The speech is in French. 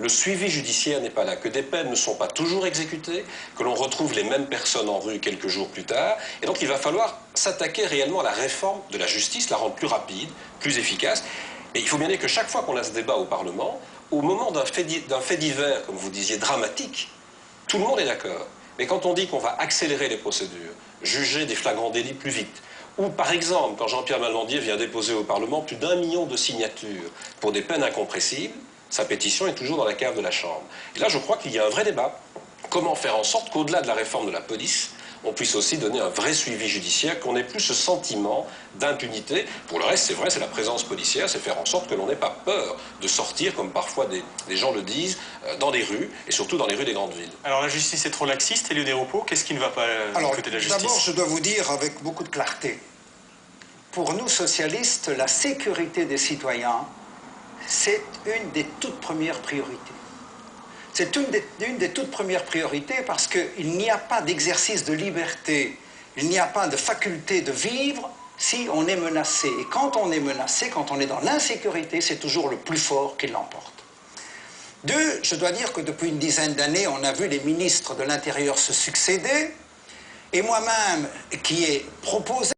le suivi judiciaire n'est pas là, que des peines ne sont pas toujours exécutées, que l'on retrouve les mêmes personnes en rue quelques jours plus tard. Et donc il va falloir s'attaquer réellement à la réforme de la justice, la rendre plus rapide, plus efficace. Et il faut bien dire que chaque fois qu'on a ce débat au Parlement, au moment d'un fait divers, comme vous disiez, dramatique, tout le monde est d'accord. Mais quand on dit qu'on va accélérer les procédures, juger des flagrants délits plus vite, ou par exemple, quand Jean-Pierre Malbandier vient déposer au Parlement plus d'1 million de signatures pour des peines incompressibles, sa pétition est toujours dans la cave de la Chambre. Et là, je crois qu'il y a un vrai débat. Comment faire en sorte qu'au-delà de la réforme de la police, on puisse aussi donner un vrai suivi judiciaire, qu'on n'ait plus ce sentiment d'impunité. Pour le reste, c'est vrai, c'est la présence policière, c'est faire en sorte que l'on n'ait pas peur de sortir, comme parfois des gens le disent, dans les rues, et surtout dans les rues des grandes villes. Alors la justice est trop laxiste, Éliot Desropeaux, qu'est-ce qui ne va pas du côté de la justice? D'abord, je dois vous dire avec beaucoup de clarté, pour nous socialistes, la sécurité des citoyens, c'est une des toutes premières priorités. C'est une des toutes premières priorités parce qu'il n'y a pas d'exercice de liberté, il n'y a pas de faculté de vivre si on est menacé. Et quand on est menacé, quand on est dans l'insécurité, c'est toujours le plus fort qui l'emporte. Deux, je dois dire que depuis une dizaine d'années, on a vu les ministres de l'Intérieur se succéder, et moi-même, qui ai proposé